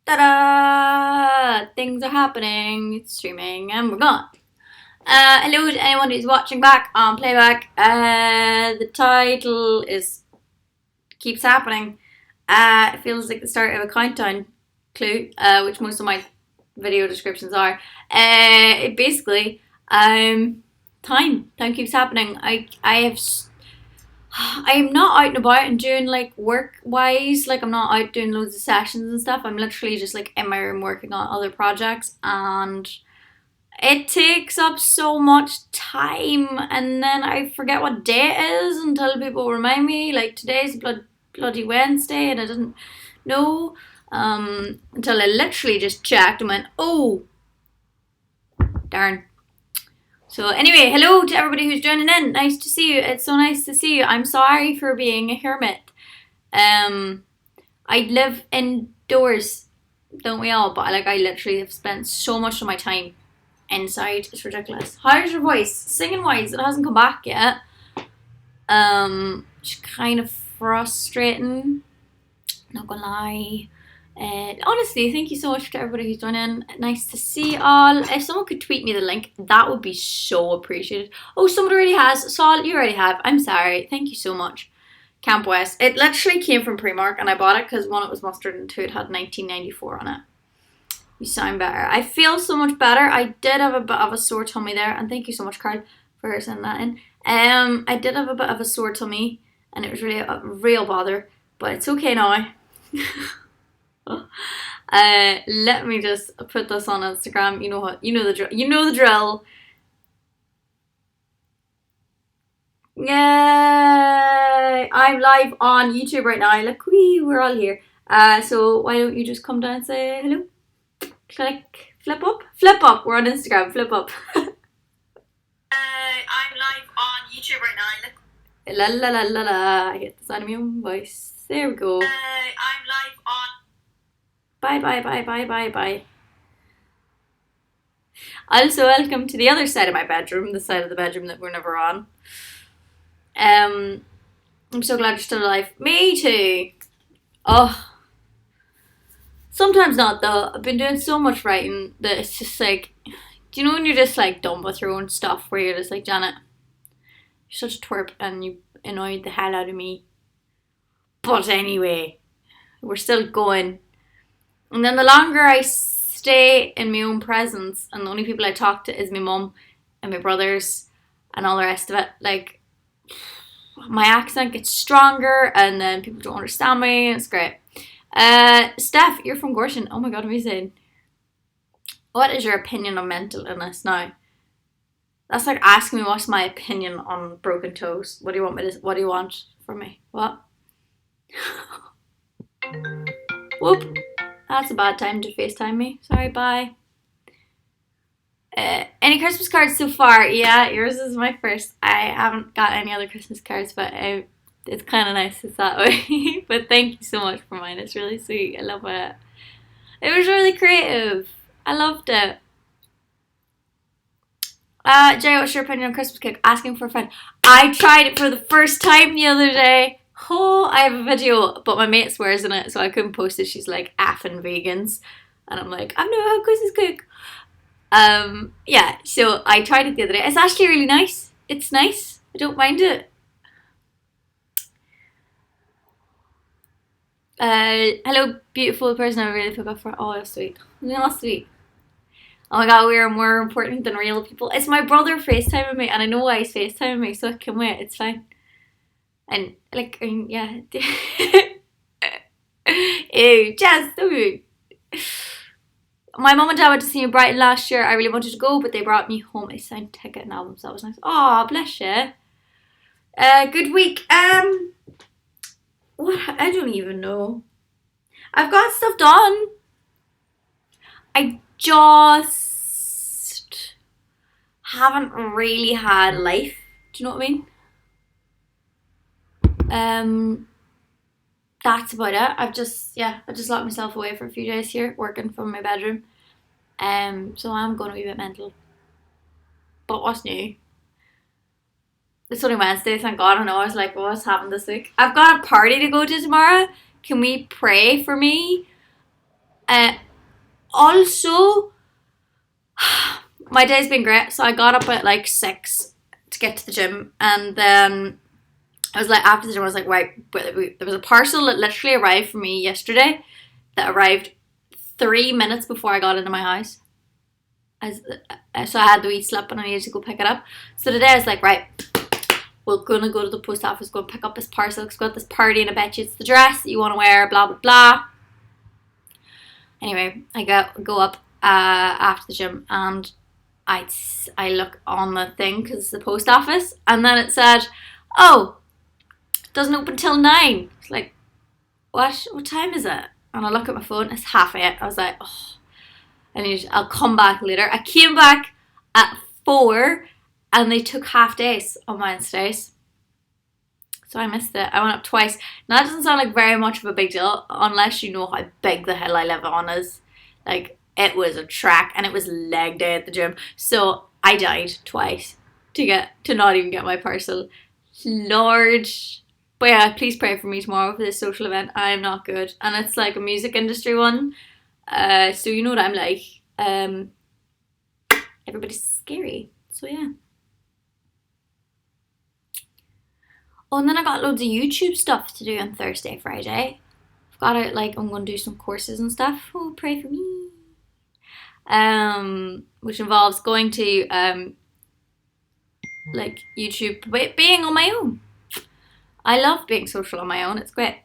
Ta-da! Things are happening. It's streaming, and we're gone. Hello to anyone who's watching back on playback. The title is keeps happening. It feels like the start of a countdown clue, which most of my video descriptions are. It basically, time keeps happening. I am not out and about and doing like work wise. Like I'm not out doing loads of sessions and stuff. I'm literally just like in my room working on other projects, and it takes up so much time, and then I forget what day it is until people remind me. Like today's bloody Wednesday, and I didn't know until I literally just checked and went, oh, darn. So anyway, hello to everybody who's joining in. Nice to see you. It's so nice to see you. I'm sorry for being a hermit. I live indoors, don't we all? But like I literally have spent so much of my time inside. It's ridiculous. How's your voice? Singing wise, it hasn't come back yet. It's kind of frustrating. Not gonna lie. Honestly, thank you so much to everybody who's joining. Nice to see all. If someone could tweet me the link, that would be so appreciated. Oh, somebody already has. Saul, you already have. I'm sorry. Thank you so much. Camp West. It literally came from Primark, and I bought it because one, it was mustard, and two, it had 1994 on it. You sound better. I feel so much better. I did have a bit of a sore tummy there, and thank you so much, Carl, for sending that in. I did have a bit of a sore tummy, and it was really a real bother, but it's okay now. Let me just put this on Instagram. You know what? You know the drill. Yay! I'm live on YouTube right now. Look, we're all here. So why don't you just come down and say hello? Click, flip up. We're on Instagram. Flip up. I'm live on YouTube right now. Look. La la la la la. I hit the sound of my own voice. There we go. I'm live on. Bye. Also, welcome to the other side of my bedroom, the side of the bedroom that we're never on. I'm so glad you're still alive. Me too. Oh, sometimes not though. I've been doing so much writing that it's just like, do you know when you're just like done with your own stuff, where you're just like, Janet, you're such a twerp and you annoyed the hell out of me. But anyway, we're still going. And then the longer I stay in my own presence, and the only people I talk to is my mum and my brothers and all the rest of it, like, my accent gets stronger, and then people don't understand me, and it's great. Steph, you're from Gorton. Oh my god, amazing. What is your opinion on mental illness now? That's like asking me what's my opinion on broken toes. What do you want from me? What? Whoop. That's a bad time to FaceTime me. Sorry, bye. Any Christmas cards so far? Yeah, yours is my first. I haven't got any other Christmas cards, but it's kind of nice it's that way. But thank you so much for mine. It's really sweet. I love it. It was really creative. I loved it. Jay, what's your opinion on Christmas cake? Asking for a friend. I tried it for the first time the other day. Oh, I have a video, but my mate swears in it, so I couldn't post it. She's like, effing vegans. And I'm like, I've never had Christmas cake. Yeah, so I tried it the other day. It's actually really nice. It's nice. I don't mind it. Hello, beautiful person I really took up for. Oh, that's sweet. That's sweet. Oh my god, we are more important than real people. It's my brother FaceTiming me, and I know why he's FaceTiming me, so I can wait. It's fine. And like, yeah. Ew, just my mum and dad went to see me in Brighton last year. I really wanted to go, but they brought me home a signed ticket and albums. That was nice. Oh, bless you. Good week. What? I don't even know. I've got stuff done. I just haven't really had life. Do you know what I mean? That's about it. I just locked myself away for a few days here, working from my bedroom. So I'm going to be a bit mental. But what's new? It's only Wednesday, thank God. I know. I was like, what's happened this week? I've got a party to go to tomorrow. Can we pray for me? Uh, Also, my day's been great. So I got up at like 6 to get to the gym, and then I was like, after the gym, I was like, right, there was a parcel that literally arrived for me yesterday that arrived 3 minutes before I got into my house. As, so I had the wee slip and I needed to go pick it up. So today I was like, right, we're gonna go to the post office, go pick up this parcel, because we've got this party and I bet you it's the dress that you want to wear, blah blah blah. Anyway, I go up after the gym, and I look on the thing because it's the post office, and then it said, "Oh, it doesn't open till 9." It's like, what? What time is it? And I look at my phone. It's 8:30. I was like, oh, I'll come back later. I came back at 4, and they took half days on Wednesdays. So I missed it. I went up twice. Now that doesn't sound like very much of a big deal unless you know how big the hill I live on is. Like, it was a track and it was leg day at the gym. So I died twice to not even get my parcel. Lord. But yeah, please pray for me tomorrow for this social event. I'm not good. And it's like a music industry one. So you know what I'm like. Everybody's scary. So yeah. Oh, and then I got loads of YouTube stuff to do on Thursday, Friday. I've got it, like, I'm going to do some courses and stuff. Oh, pray for me. Which involves going to, like, YouTube, but being on my own. I love being social on my own. It's great.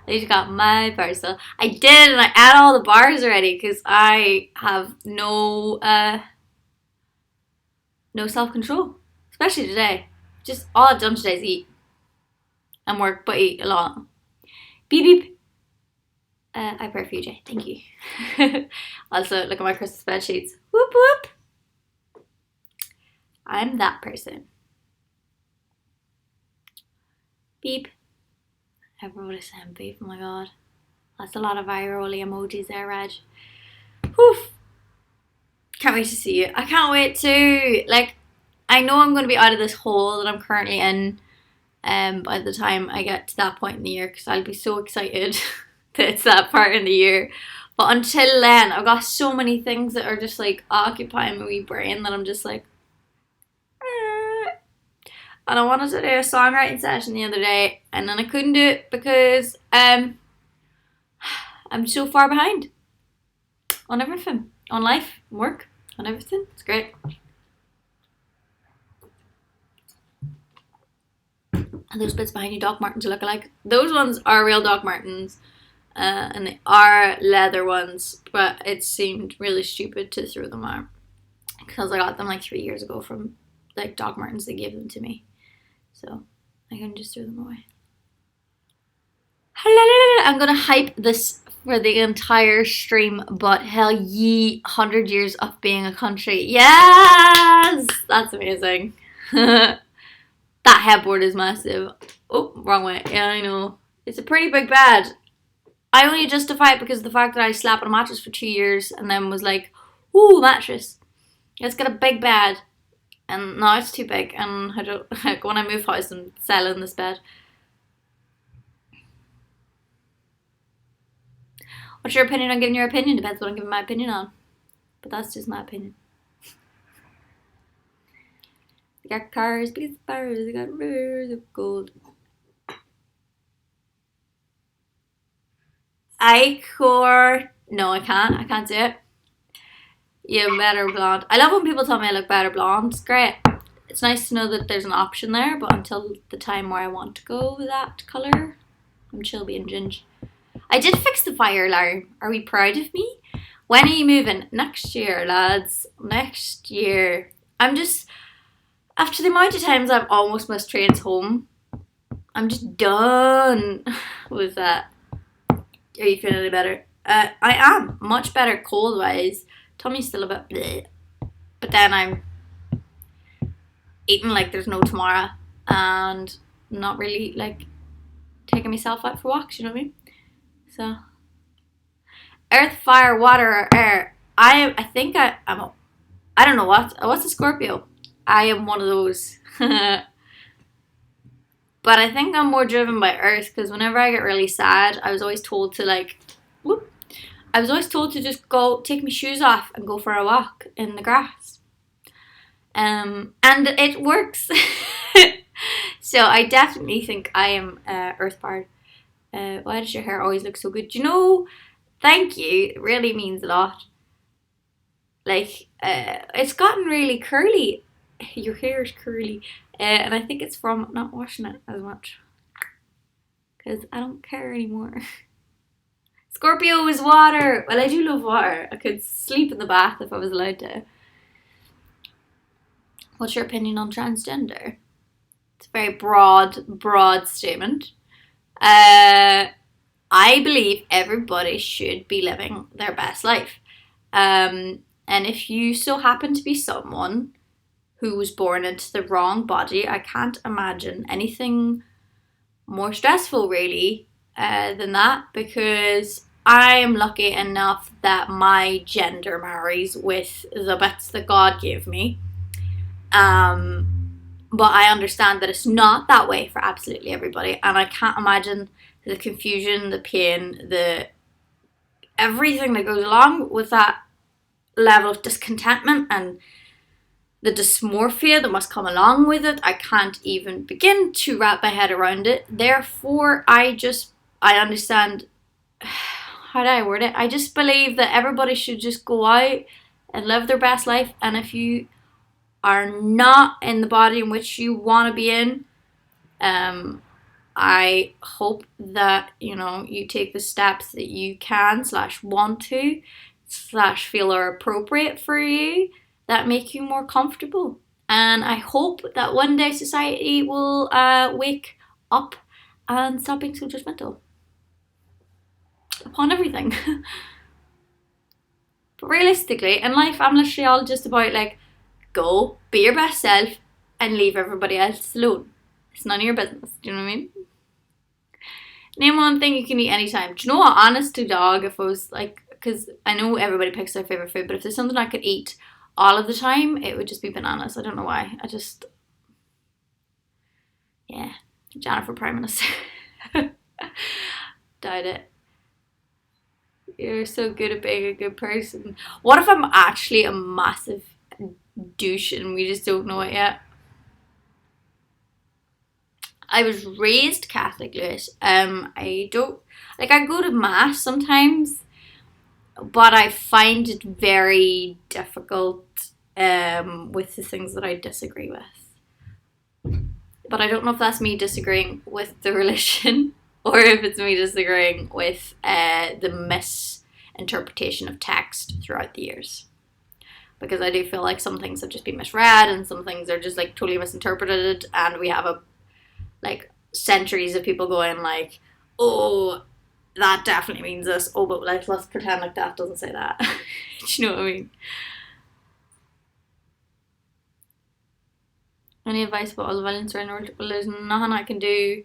I just got my parcel. I did, and I add all the bars already because I have no self-control, especially today. Just all I've done today is eat and work, but eat a lot. Beep beep. I pray for you, Jay. Thank you. Also, look at my Christmas spreadsheets. Whoop whoop. I'm that person. Beep. Everybody saying beep. Oh my god. That's a lot of viral emojis there, Reg. Whew. Can't wait to see you. I can't wait to, like, I know I'm going to be out of this hole that I'm currently in by the time I get to that point in the year, because I'll be so excited that it's that part in the year. But until then, I've got so many things that are just like occupying my wee brain that I'm just like, and I wanted to do a songwriting session the other day, and then I couldn't do it because I'm so far behind on everything, on life, work, on everything. It's great. And those bits behind you, Doc Martens look alike. Those ones are real Doc Martens, and they are leather ones, but it seemed really stupid to throw them out because I got them like 3 years ago from like Doc Martens. They gave them to me, so I can just throw them away. I'm gonna hype this for the entire stream, but hell ye 100 years of being a country. Yes! That's amazing. That headboard is massive. Oh, wrong way. Yeah, I know. It's a pretty big bed. I only justify it because of the fact that I slept on a mattress for 2 years and then was like, ooh, mattress. It's got a big bed. And now it's too big. And I don't, like, when I move house, I'm selling this bed. What's your opinion on giving your opinion? Depends what I'm giving my opinion on. But that's just my opinion. They got cars, big bars, they got rivers of gold. Icor. No, I can't do it. Yeah, better blonde. I love when people tell me I look better blonde. It's great. It's nice to know that there's an option there, but until the time where I want to go with that colour, I'm chill being ginger. I did fix the fire alarm. Are we proud of me? When are you moving? Next year, lads. Next year. I'm just, after the amount of times I've almost missed trains home, I'm just done with that. Are you feeling any better? I am. Much better cold-wise. Tummy's still a bit bleh. But then I'm eating like there's no tomorrow and not really like taking myself out for walks, you know what I mean? So, earth, fire, water, or air. I don't know what's a Scorpio. I am one of those. But I think I'm more driven by Earth because whenever I get really sad, I was always told to like, whoop, I was always told to just go take my shoes off and go for a walk in the grass. And it works. So I definitely think I am Earth powered. Why does your hair always look so good? Do you know? Thank you. It really means a lot. Like, it's gotten really curly. Your hair is curly. And I think it's from not washing it as much. Because I don't care anymore. Scorpio is water. Well, I do love water. I could sleep in the bath if I was allowed to. What's your opinion on transgender? It's a very broad statement. I believe everybody should be living their best life. And if you so happen to be someone who was born into the wrong body, I can't imagine anything more stressful, really, than that, because I am lucky enough that my gender marries with the bits that God gave me. But I understand that it's not that way for absolutely everybody, and I can't imagine the confusion, the pain, the everything that goes along with that level of discontentment and the dysmorphia that must come along with it. I can't even begin to wrap my head around it. Therefore, I understand, how do I word it? I just believe that everybody should just go out and live their best life, and if you are not in the body in which you want to be in, I hope that, you take the steps that you can / want to / feel are appropriate for you that make you more comfortable. And I hope that one day society will wake up and stop being so judgmental upon everything. But realistically, in life, I'm literally all just about like, go, be your best self, and leave everybody else alone. It's none of your business. Do you know what I mean? Name one thing you can eat anytime. Do you know what? Honest to dog, if I was like, because I know everybody picks their favourite food, but if there's something I could eat all of the time, it would just be bananas. I don't know why. Yeah, Jennifer Prime Minister. Died it. You're so good at being a good person. What if I'm actually a massive douche and we just don't know it yet? I was raised Catholic, Lewis. I don't like. I go to mass sometimes, but I find it very difficult with the things that I disagree with. But I don't know if that's me disagreeing with the religion or if it's me disagreeing with the misinterpretation of text throughout the years. Because I do feel like some things have just been misread and some things are just like totally misinterpreted, and we have like centuries of people going like, oh, that definitely means this. Oh, but like let's pretend like that doesn't say that. Do you know what I mean? Any advice about all the violence around the world? Well, there's nothing I can do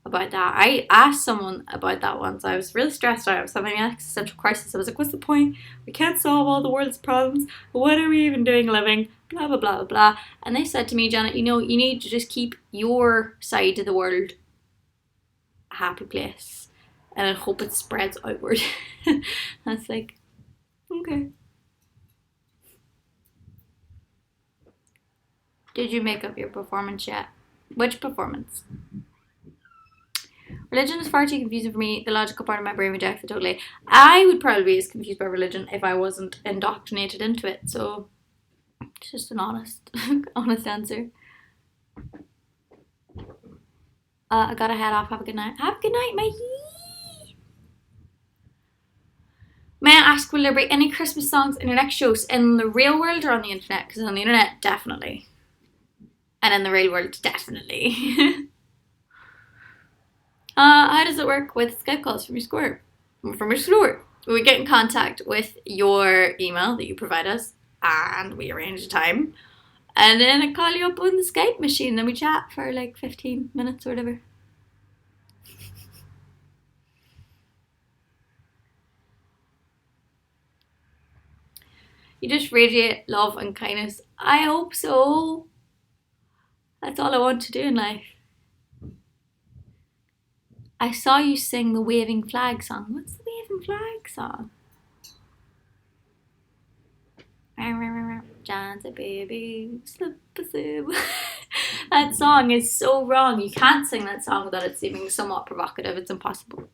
about that. I asked someone about that once. I was really stressed out. I was having an existential crisis. I was like, what's the point? We can't solve all the world's problems. What are we even doing living? Blah, blah, blah, blah, blah. And they said to me, Janet, you need to just keep your side of the world a happy place. And I hope it spreads outward. I was like, okay. Did you make up your performance yet? Which performance? Religion is far too confusing for me. The logical part of my brain rejects it totally. I would probably be as confused by religion if I wasn't indoctrinated into it. So it's just an honest answer. I gotta head off. Have a good night. Have a good night, matey. May I ask, will there be any Christmas songs in your next shows in the real world or on the internet? Because on the internet, definitely. And in the real world, definitely. How does it work with Skype calls from your store? We get in contact with your email that you provide us, and we arrange a time, and then I call you up on the Skype machine, and we chat for like 15 minutes or whatever. You just radiate love and kindness. I hope so. That's all I want to do in life. I saw you sing the waving flag song. What's the waving flag song? John's a baby, slip a sip. That song is so wrong. You can't sing that song without it seeming somewhat provocative. It's impossible.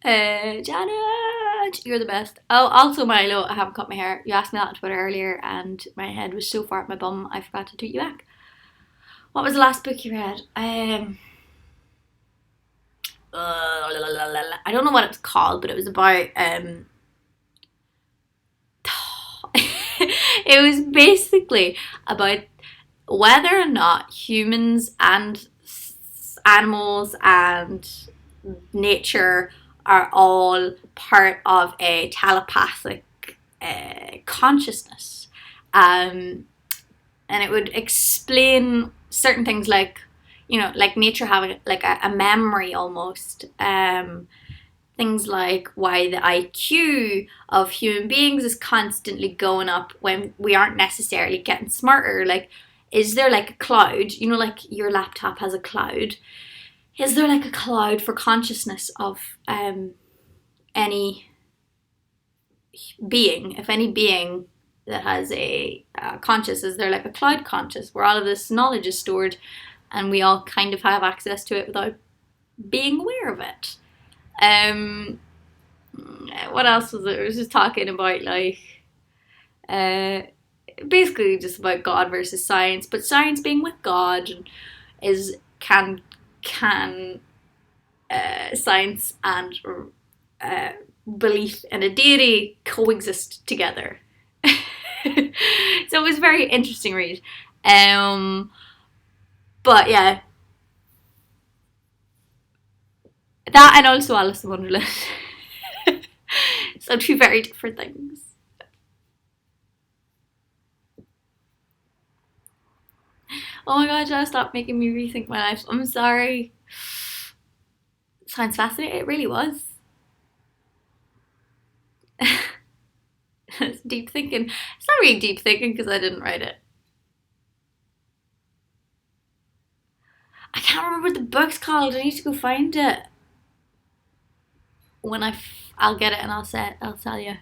Janet, you're the best. Oh, also Milo, I haven't cut my hair. You asked me that on Twitter earlier, and my head was so far up my bum, I forgot to tweet you back. What was the last book you read? I don't know what it was called, but it was about it was basically about whether or not humans and animals and nature are all part of a telepathic consciousness. And it would explain certain things like, like nature having like a memory almost. Things like why the IQ of human beings is constantly going up when we aren't necessarily getting smarter. Like, is there like a cloud? Like your laptop has a cloud. Is there like a cloud for consciousness of any being? If any being that has a conscious, is there like a cloud conscious where all of this knowledge is stored and we all kind of have access to it without being aware of it? What else was it? It was just talking about like basically just about God versus science, but science being with God is can science and belief in a deity coexist together. So it was a very interesting read. But yeah, that and also Alice in Wonderland. So two very different things. Oh my god, Joe, stop making me rethink my life. I'm sorry. Sounds fascinating. It really was. It's deep thinking. It's not really deep thinking because I didn't write it. I can't remember what the book's called. I need to go find it. When I'll get it and I'll tell you.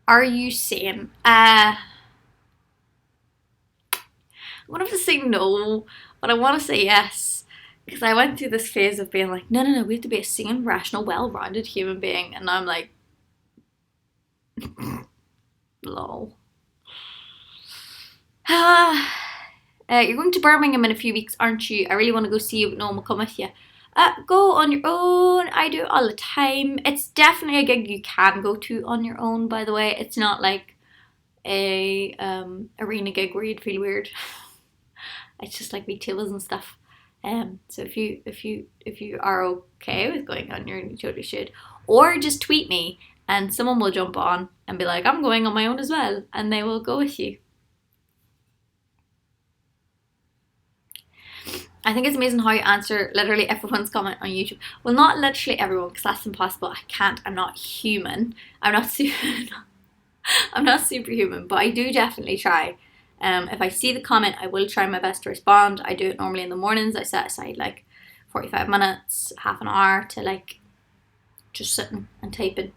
Are you sane? I want to say no, but I want to say yes. Because I went through this phase of being like, no, we have to be a sane, rational, well-rounded human being. And now I'm like, lol. You're going to Birmingham in a few weeks, aren't you? I really want to go see you, but no one will come with you. Go on your own. I do it all the time. It's definitely a gig you can go to on your own, by the way. It's not like a arena gig where you'd feel weird. It's just like big tables and stuff. So if you are okay with going on your own, you totally should. Or just tweet me and someone will jump on and be like, I'm going on my own as well, and they will go with you. I think it's amazing how you answer literally everyone's comment on YouTube. Well, not literally everyone, because that's impossible. I can't. I'm not human. I'm not superhuman, but I do definitely try. If I see the comment, I will try my best to respond. I do it normally in the mornings. I set aside like 45 minutes, half an hour to like just sitting and typing.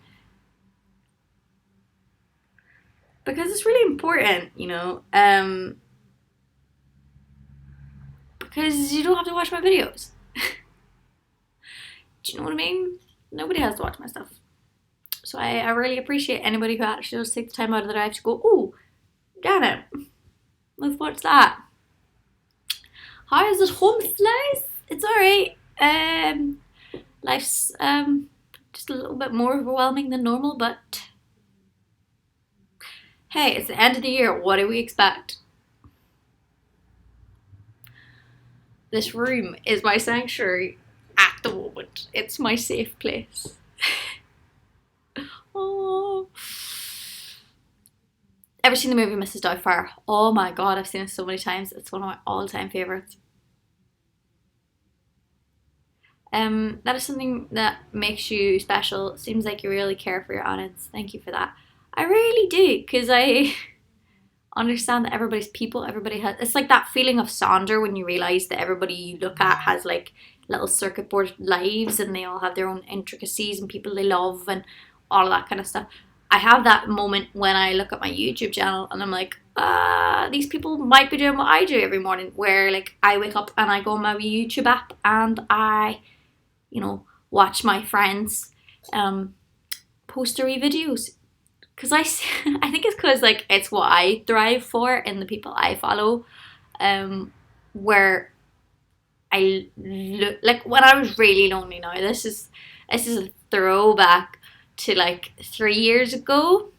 Because it's really important, because you don't have to watch my videos. Do you know what I mean? Nobody has to watch my stuff. So I really appreciate anybody who actually does take the time out of their life to go, oh, damn it, let's watch that. How is it home slice? It's alright. Life's just a little bit more overwhelming than normal, but hey, it's the end of the year. What do we expect? This room is my sanctuary at the moment. It's my safe place. Oh. Ever seen the movie Mrs. Doubtfire? Oh my god, I've seen it so many times. It's one of my all-time favourites. That is something that makes you special. It seems like you really care for your audience. Thank you for that. I really do, because I understand that everybody's people, everybody has, it's like that feeling of Sonder when you realise that everybody you look at has like little circuit board lives and they all have their own intricacies and people they love and all of that kind of stuff. I have that moment when I look at my YouTube channel and I'm like, these people might be doing what I do every morning, where like I wake up and I go on my YouTube app and I, watch my friends post their videos. Because I think it's because like it's what I thrive for in the people I follow, where I look like when I was really lonely. Now this is a throwback to like 3 years ago.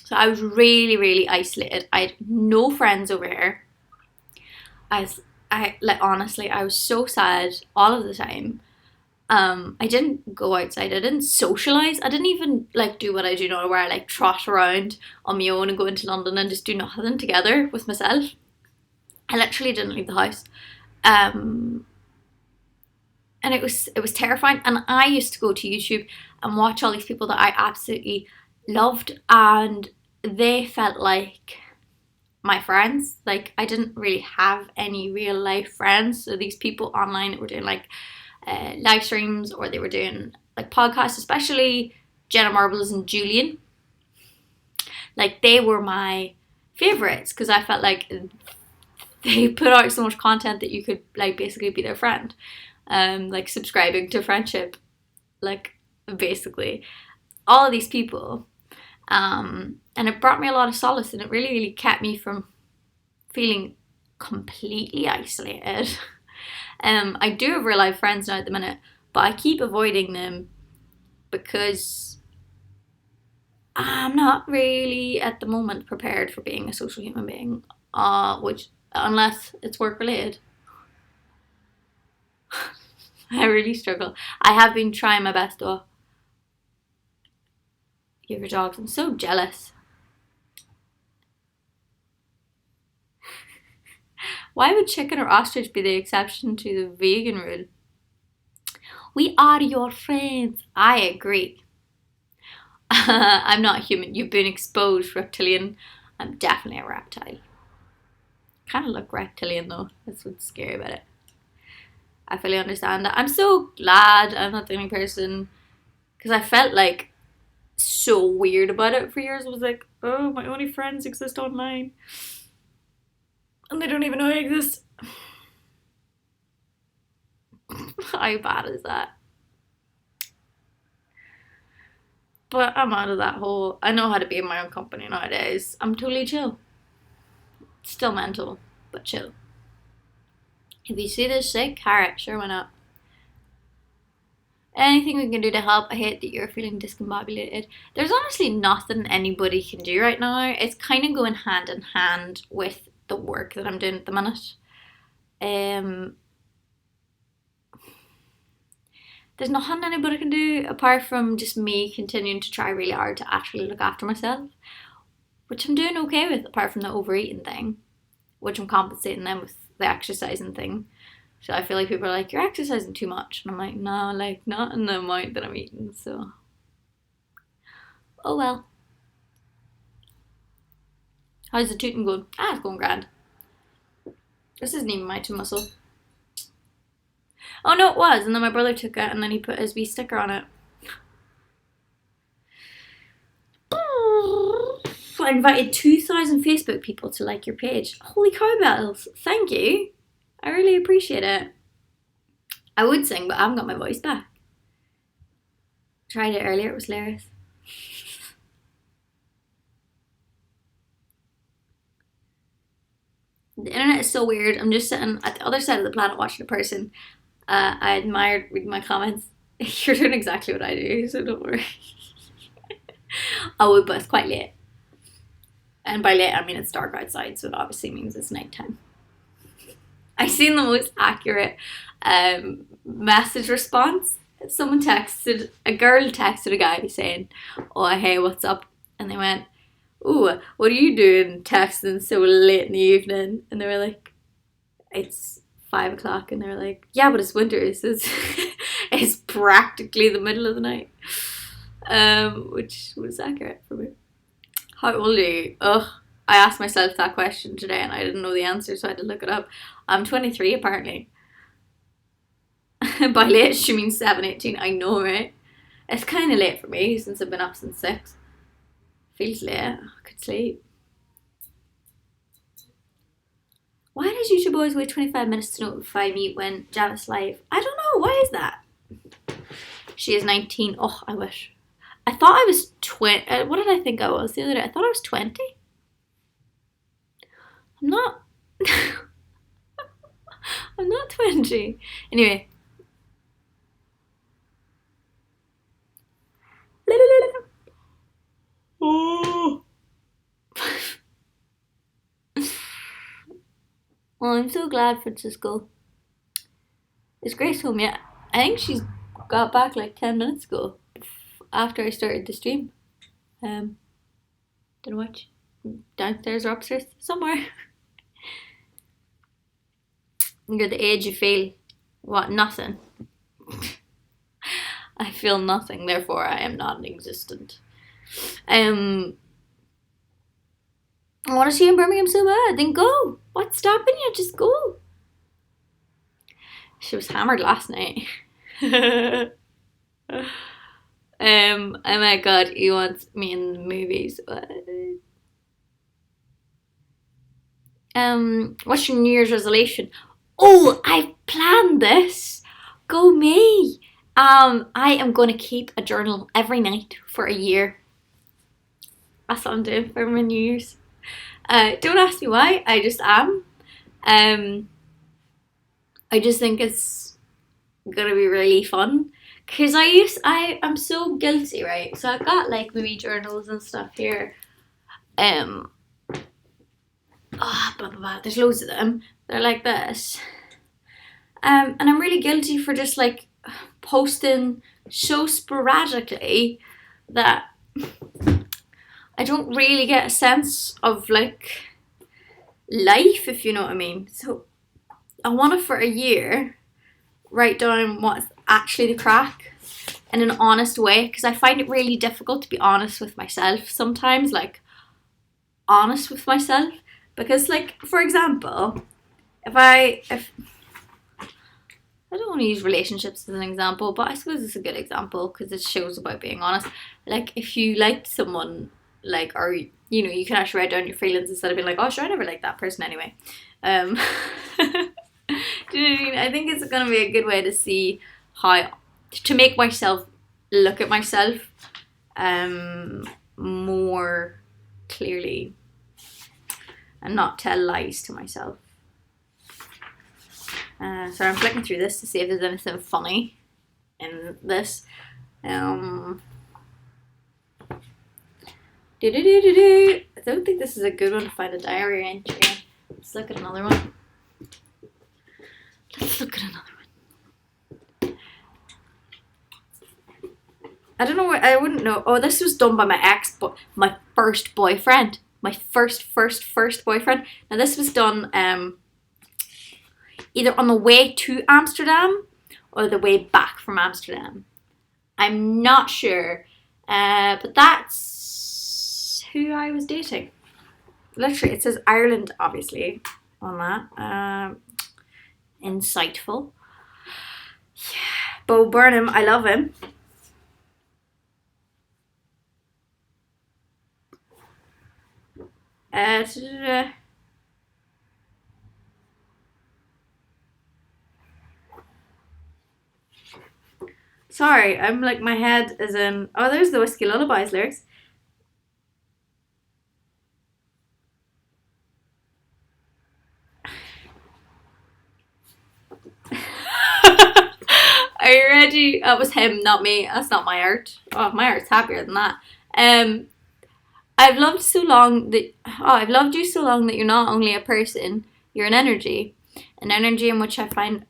So I was really, really isolated. I had no friends over here. Honestly, I was so sad all of the time. I didn't go outside. I didn't socialise. I didn't even like do what I do now, where I like trot around on my own and go into London and just do nothing together with myself. I literally didn't leave the house. And it was terrifying. And I used to go to YouTube and watch all these people that I absolutely loved, and they felt like my friends. Like I didn't really have any real life friends. So these people online that were doing like live streams, or they were doing like podcasts, especially Jenna Marbles and Julian, like they were my favorites because I felt like they put out so much content that you could like basically be their friend, like subscribing to friendship, like basically all of these people, and it brought me a lot of solace, and it really, really kept me from feeling completely isolated. I do have real life friends now at the minute, but I keep avoiding them because I'm not really at the moment prepared for being a social human being, which unless it's work related. I really struggle. I have been trying my best though. Give your dogs. I'm so jealous. Why would chicken or ostrich be the exception to the vegan rule? We are your friends. I agree. I'm not human. You've been exposed, reptilian. I'm definitely a reptile. Kind of look reptilian though. That's what's scary about it. I fully understand that. I'm so glad I'm not the only person, because I felt like so weird about it for years. I was like, oh, my only friends exist online. And they don't even know I exist. How bad is that? But I'm out of that whole, I know how to be in my own company nowadays. I'm totally chill. Still mental, but chill. If you see this sick, alright, sure, why not? Anything we can do to help. I hate that you're feeling discombobulated. There's honestly nothing anybody can do right now. It's kind of going hand in hand with the work that I'm doing at the minute. There's nothing anybody can do apart from just me continuing to try really hard to actually look after myself, which I'm doing okay with, apart from the overeating thing, which I'm compensating then with the exercising thing. So I feel like people are like, you're exercising too much. And I'm like, no, like not in the amount that I'm eating. So, oh well. How's the tooting going? It's going grand. This isn't even my two muscle. Oh no, it was. And then my brother took it and then he put his wee sticker on it. I invited 2,000 Facebook people to like your page. Holy cowbells. Thank you. I really appreciate it. I would sing, but I haven't got my voice back. Tried it earlier, it was hilarious. The internet is so weird. I'm just sitting at the other side of the planet watching a person I admired reading my comments. You're doing exactly what I do, so don't worry. Oh, but it's quite late. And by late, I mean it's dark outside, so it obviously means it's nighttime. I seen the most accurate message response. A girl texted a guy saying, oh, hey, what's up? And they went, ooh, what are you doing texting so late in the evening? And they were like, it's 5 o'clock. And they were like, yeah, but it's winter, so it's practically the middle of the night. Which was accurate for me. How old are you? Ugh, I asked myself that question today and I didn't know the answer, so I had to look it up. I'm 23 apparently. By late she means 7:18. I know, right? It's kind of late for me since I've been up since 6. Feels late. I could sleep. Why does YouTube always wait 25 minutes to notify me when Janet's live? I don't know. Why is that? She is 19. Oh, I wish. I thought I was 20. What did I think I was the other day? I thought I was 20. I'm not. I'm not 20. Anyway. Oh. Well, I'm so glad Francisco. Is Grace home yet? I think she's got back like 10 minutes ago after I started the stream. Don't know which. Downstairs or upstairs? Somewhere. You're the age you feel. What? Nothing. I feel nothing, therefore I am non-existent. I want to see you in Birmingham so bad. Then go. What's stopping you? Just go. She was hammered last night. Oh my god, he wants me in the movies. What's your New Year's resolution? Oh, I planned this. Go me. I am going to keep a journal every night for a year. That's what I'm doing for my New Year's. Don't ask me why. I just am. I just think it's gonna be really fun. Cause I'm so guilty, right? So I've got like movie journals and stuff here. Blah, blah, blah. There's loads of them. They're like this. And I'm really guilty for just like posting so sporadically that I don't really get a sense of like life, if you know what I mean. So I want to, for a year, write down what's actually the crack in an honest way, because I find it really difficult to be honest with myself sometimes, like honest with myself, because like, for example, if I don't want to use relationships as an example, but I suppose it's a good example because it shows about being honest. Like if you like someone, like, or you know, you can actually write down your feelings instead of being like, oh sure, I never liked that person anyway. Do you know what I mean? I think it's gonna be a good way to see how to make myself look at myself more clearly and not tell lies to myself. So I'm flicking through this to see if there's anything funny in this. I don't think this is a good one to find a diary entry in. Let's look at another one. I don't know where, I wouldn't know. Oh, this was done by my ex, but my first boyfriend. My first boyfriend. Now this was done either on the way to Amsterdam or the way back from Amsterdam. I'm not sure. But that's who I was dating. Literally, it says Ireland, obviously, on that. Insightful. Yeah. Bo Burnham, I love him. Sorry, I'm like, my head is in. Oh, there's the Whiskey Lullabies lyrics. Are you ready? That was him, not me. That's not my art. Oh, my art's happier than that. I've loved you so long that you're not only a person, you're an energy in which I find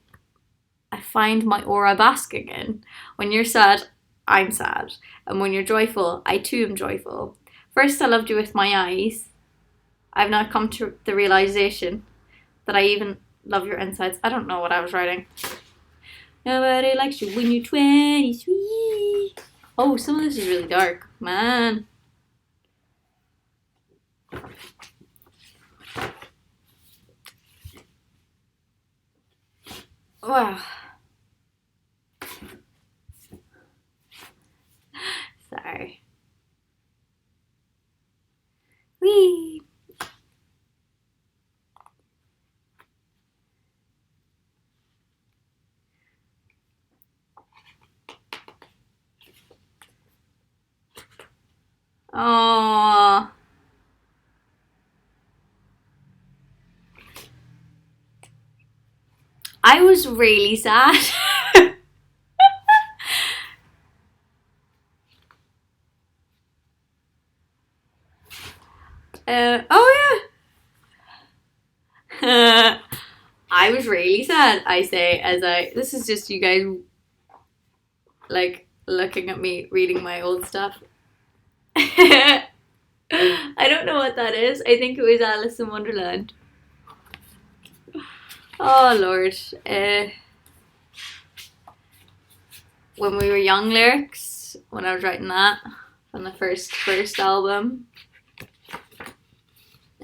my aura basking in. When you're sad, I'm sad, and when you're joyful, I too am joyful. First, I loved you with my eyes. I've now come to the realization that I even love your insides. I don't know what I was writing. Nobody likes you when you're 23. Oh, some of this is really dark, man. Wow. Sorry. Whee! Oh, I was really sad. Oh yeah. I was really sad. I say as I. This is just you guys like looking at me reading my old stuff. I don't know what that is. I think it was Alice in Wonderland. Oh Lord. When we were young lyrics, when I was writing that on the first album.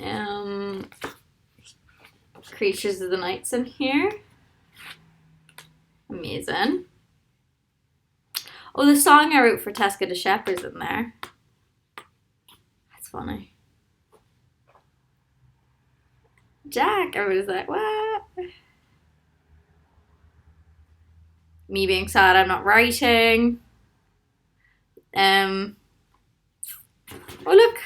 Um, Creatures of the Night's in here. Amazing. Oh, the song I wrote for Tesca de Shepherd's in there. That's funny. Jack, everybody's like, what? Me being sad I'm not writing. Oh look,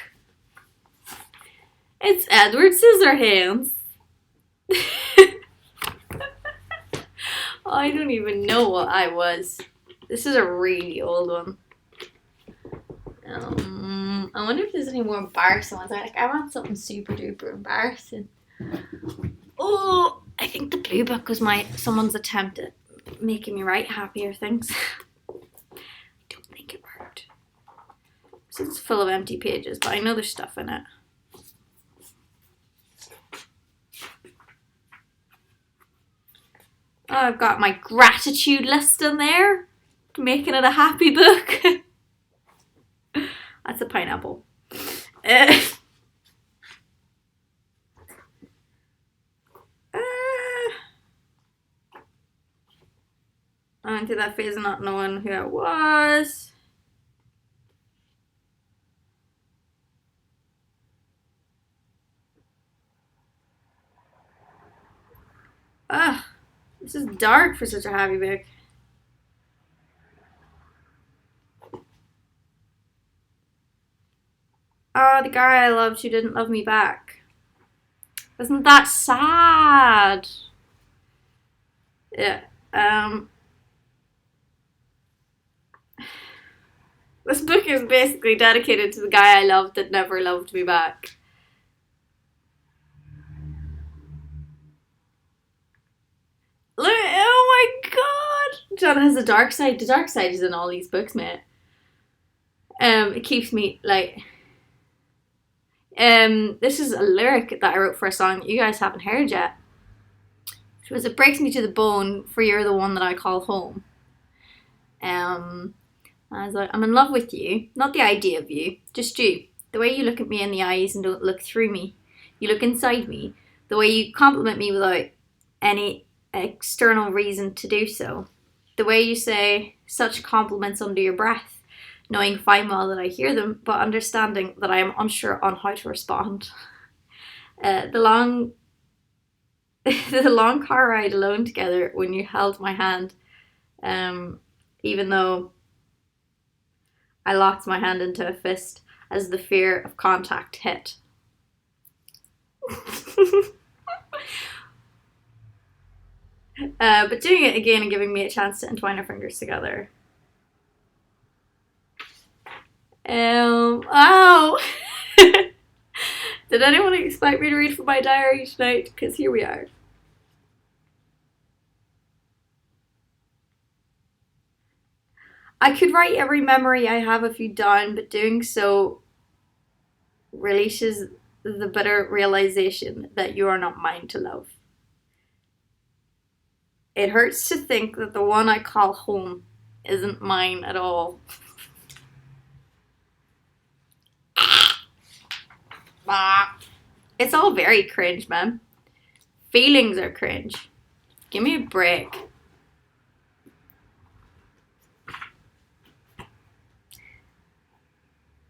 it's Edward Scissorhands. I don't even know what I was. This is a really old one. I wonder if there's any more embarrassing ones. I want something super duper embarrassing. Oh, I think the blue book was someone's attempt at making me write happier things. I don't think it worked. It's full of empty pages, but I know there's stuff in it. Oh, I've got my gratitude list in there, making it a happy book. That's a pineapple. I went through that phase of not knowing who I was. Ugh, this is dark for such a happy book. Oh, the guy I loved who didn't love me back. Isn't that sad? Yeah. This book is basically dedicated to the guy I loved that never loved me back. Look, oh my god! John has a dark side. The dark side is in all these books, mate. It keeps me like. This is a lyric that I wrote for a song that you guys haven't heard yet. Which was, "It breaks me to the bone, for you're the one that I call home." I was like, I'm in love with you, not the idea of you, just you. The way you look at me in the eyes and don't look through me. You look inside me. The way you compliment me without any external reason to do so. The way you say such compliments under your breath, knowing fine well that I hear them, but understanding that I am unsure on how to respond. The long the long car ride alone together when you held my hand, even though I locked my hand into a fist as the fear of contact hit. But doing it again and giving me a chance to entwine our fingers together. Oh! Did anyone expect me to read from my diary tonight? Because here we are. I could write every memory I have of you down, but doing so releases the bitter realization that you are not mine to love. It hurts to think that the one I call home isn't mine at all. It's all very cringe, man. Feelings are cringe. Give me a break.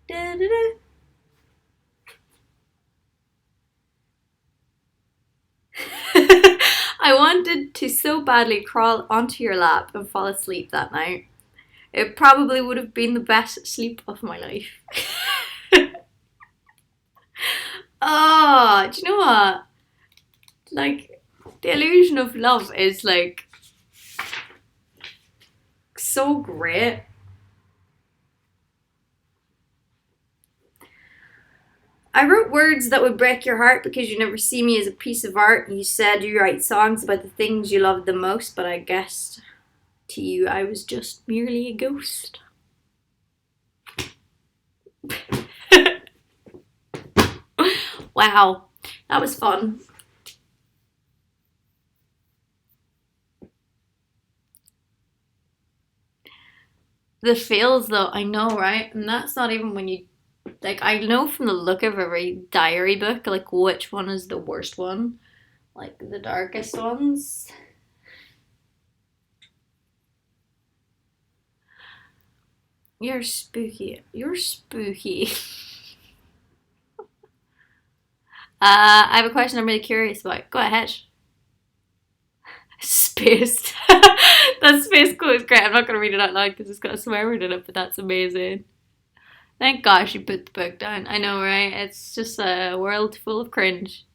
Da-da-da. I wanted to so badly crawl onto your lap and fall asleep that night. It probably would have been the best sleep of my life. Oh, do you know what? Like, the illusion of love is like so great. I wrote words that would break your heart because you never see me as a piece of art. You said you write songs about the things you love the most, but I guessed to you I was just merely a ghost. Wow, that was fun. The feels though, I know, right? And that's not even when you like I know from the look of every diary book like which one is the worst one, like the darkest ones. You're spooky. You're spooky. I have a question I'm really curious about. Go ahead. Space. That space quote is great. I'm not going to read it out loud because it's got a swear word in it, but that's amazing. Thank gosh you put the book down. I know, right? It's just a world full of cringe.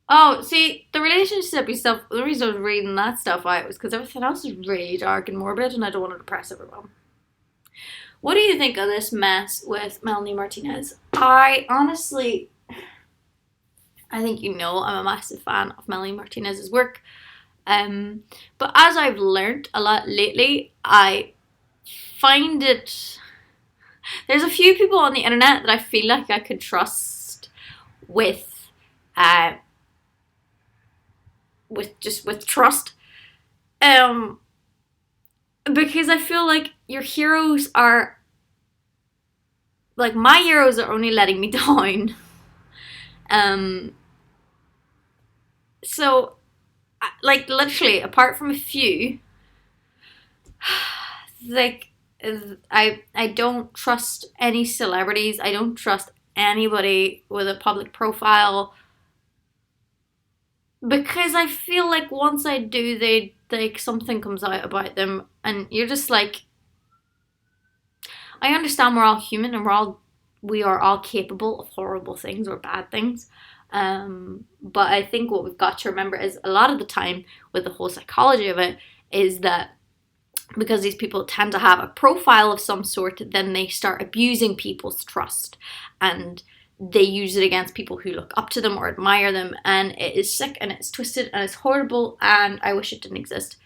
Oh, see, the relationship stuff, the reason I was reading that stuff out was because everything else is really dark and morbid and I don't want to depress everyone. What do you think of this mess with Melanie Martinez? I honestly, I think you know I'm a massive fan of Melanie Martinez's work. But as I've learned a lot lately, I find it. There's a few people on the internet that I feel like I could trust with, uh, with trust. Um, because I feel like your heroes are like my heroes are only letting me down. Um, so like literally, apart from a few, like I don't trust any celebrities. I don't trust anybody with a public profile because I feel like once I do, they like something comes out about them, and you're just like, I understand we're all human and we are all capable of horrible things or bad things. But I think what we've got to remember is a lot of the time with the whole psychology of it is that because these people tend to have a profile of some sort, then they start abusing people's trust and they use it against people who look up to them or admire them, and it is sick and it's twisted and it's horrible and I wish it didn't exist.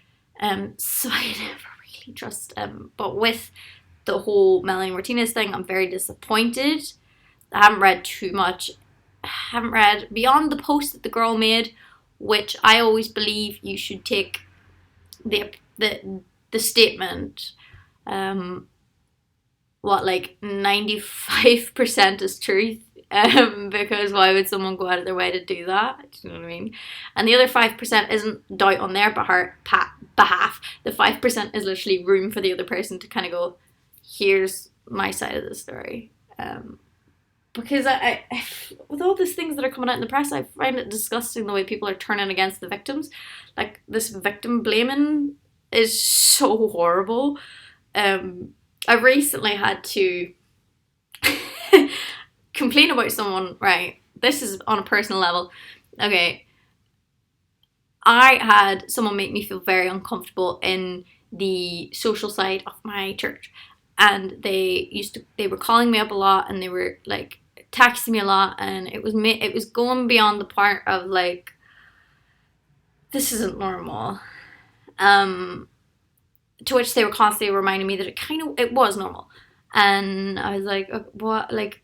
So I never really trust but with the whole Melanie Martinez thing, I'm very disappointed. I haven't read too much. I haven't read beyond the post that the girl made, which I always believe you should take the statement, what like 95% is truth. Because why would someone go out of their way to do that? Do you know what I mean? And the other 5% isn't doubt on their behalf. The 5% is literally room for the other person to kind of go, here's my side of the story. Because I with all these things that are coming out in the press, I find it disgusting the way people are turning against the victims. Like this victim blaming is so horrible. I recently had to complain about someone, right? This is on a personal level. Okay. I had someone make me feel very uncomfortable in the social side of my church. And they were calling me up a lot and they were like texting me a lot, and it was going beyond the part of like, this isn't normal. To which they were constantly reminding me that it was normal. And I was like, what, like,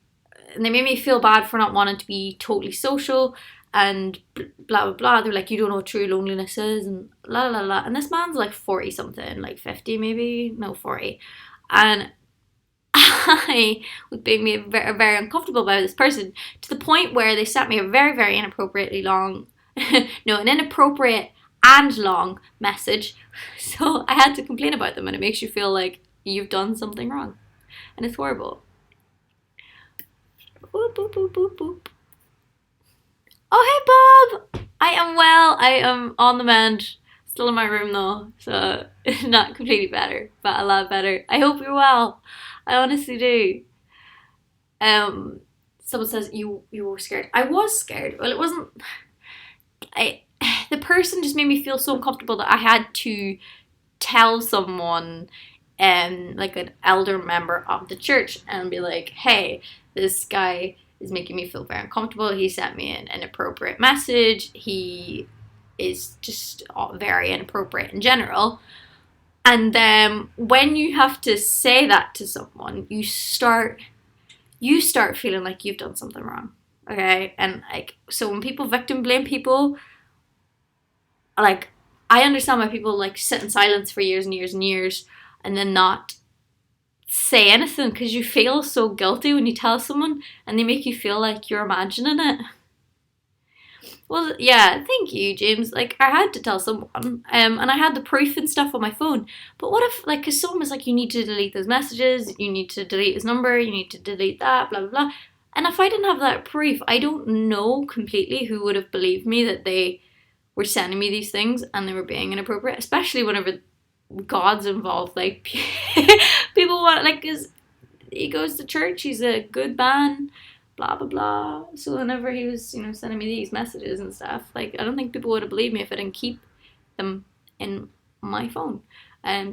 and they made me feel bad for not wanting to be totally social and blah blah blah. They're like, you don't know what true loneliness is and la la la. And this man's like 40 something, like 50 maybe, no 40, and I was being made very, very uncomfortable by this person to the point where they sent me a very very inappropriately long No, an inappropriate and long message. So I had to complain about them, and it makes you feel like you've done something wrong, and it's horrible. Boop, boop, boop, boop, boop. Oh, hey, Bob! I am well. I am on the mend. Still in my room though, so not completely better, but a lot better. I hope you're well. I honestly do. Um, Someone says you were scared. I was scared. Well, it wasn't. I the person just made me feel so uncomfortable that I had to tell someone, like an elder member of the church, and be like, hey, this guy is making me feel very uncomfortable. He sent me an inappropriate message. He is just very inappropriate in general. And then when you have to say that to someone, you start feeling like you've done something wrong. Okay? And like, so when people victim blame people, like, I understand why people like sit in silence for years and years and years and then not say anything, because you feel so guilty when you tell someone and they make you feel like you're imagining it. Well, yeah, thank you, James. Like, I had to tell someone, and I had the proof and stuff on my phone. But what if, like, because someone was like, you need to delete those messages, you need to delete his number, you need to delete that, blah, blah, blah. And if I didn't have that proof, I don't know completely who would have believed me that they were sending me these things and they were being inappropriate, especially whenever God's involved. Like, people want, like, because he goes to church, he's a good man, blah blah blah. So whenever he was, sending me these messages and stuff, like, I don't think people would have believed me if I didn't keep them in my phone.